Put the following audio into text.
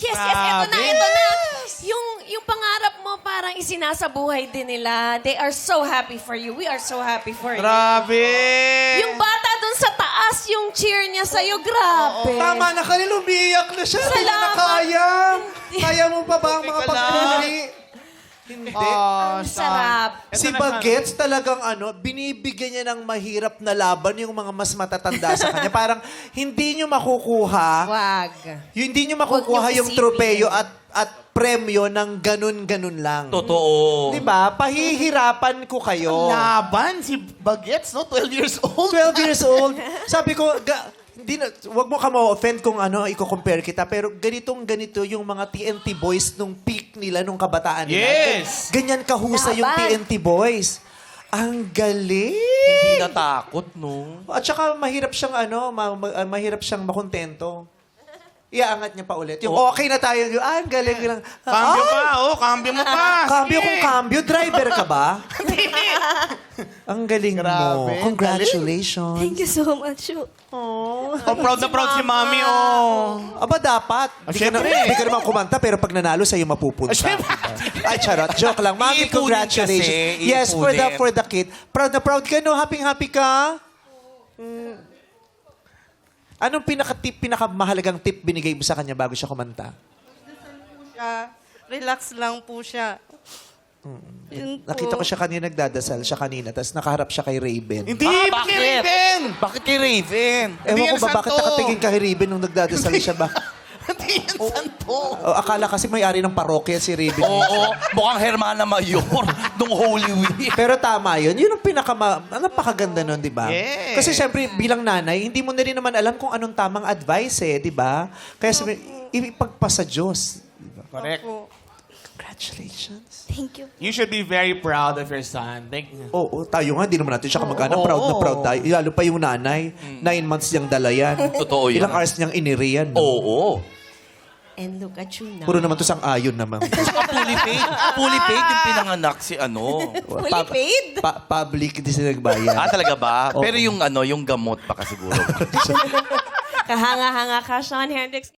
Yes, eto na, eto na. Yung pangarap mo parang isinasabuhay din nila. They are so happy for you. We are so happy for you. Grabe! Yung bata dun sa taas, yung cheer niya sa'yo, grabe. Tama na kanil, umiyak na siya. Hindi na Salamat. kaya. Kaya mo pa ba ang mga Teka lang. pagpili? Hindi. Ang sarap. Si Bagets talagang binibigyan niya ng mahirap na laban yung mga mas matatanda sa kanya. Parang hindi niyo makukuha, Wag. hindi niyo makukuha Huwag niyo yung isipin. tropeyo at premyo ng ganun-ganun lang. Totoo. Di ba? Pahihirapan ko kayo. Laban si Bagets, no? 12 years old. 12 years old. Sabi ko, hindi na, wag mo ka ma-offend kung i-compare kita, pero ganito yung mga TNT boys nung peak nila, nung kabataan nila. Yes! Ganyan kahusay yung Laban. TNT boys. Ang galing! Hindi natakot, no? At saka mahirap siyang mahirap siyang makontento. Iaangat niya pa ulit. Yung okay na tayo, ang galing lang. Cambio Ay! pa, cambio mo pa. Cambio kung cambio. Driver ka ba? Ang galing mo. Grabe, Congratulations. Thank you so much. Oh. Proud na proud si Mami, oh. Aba, dapat. syempre. Hindi ka naman kumanta, pero pag nanalo, sa'yo mapupunta. Syempre. Ay, charot. Joke lang. Mami, Iipunin congratulations. kasi, Yes, iipunin. for the kid. Proud na proud ka, no? Happy ka? Anong pinakamahalagang tip binigay mo sa kanya bago siya kumanta? Relax lang po siya. Yun po. Nakita ko siya kanina nagdadasal siya kanina, tapos nakaharap siya kay Raven. Hindi, bakit? kay Raven. Bakit kay Raven? Ewan Hindi ko yan ba bakit santo. nakatingin kay Raven nung nagdadasal siya ba? Hindi yan santo. O, akala kasi may-ari ng parokya si Raven. Oo, mukhang Hermana Mayor nung Holy Week. Pero tama yun. Yun ang napakaganda nun, di ba? Yes. Kasi siyempre, bilang nanay, hindi mo na rin naman alam kung anong tamang advice di ba? Kaya sabi, ipagpasa Diyos. Diba? Correct. Congratulations. Thank you. You should be very proud of your son. Thank you. Oo, tayo nga, di naman natin siya kamag-anak. Oo. Proud na proud tayo. Lalo pa yung nanay. 9 months niyang dala yan. Totoo yan. Ilang hours niyang iniriyan. No? Oo. And look at you now. Puro naman to sang ayon naman. Fully paid. Fully paid yung pinanganak si ano. Fully paid? Public, di sila nagbayad. Talaga ba? Oo. Pero yung yung gamot baka siguro. Kahanga-hanga ka, Sean Hendricks.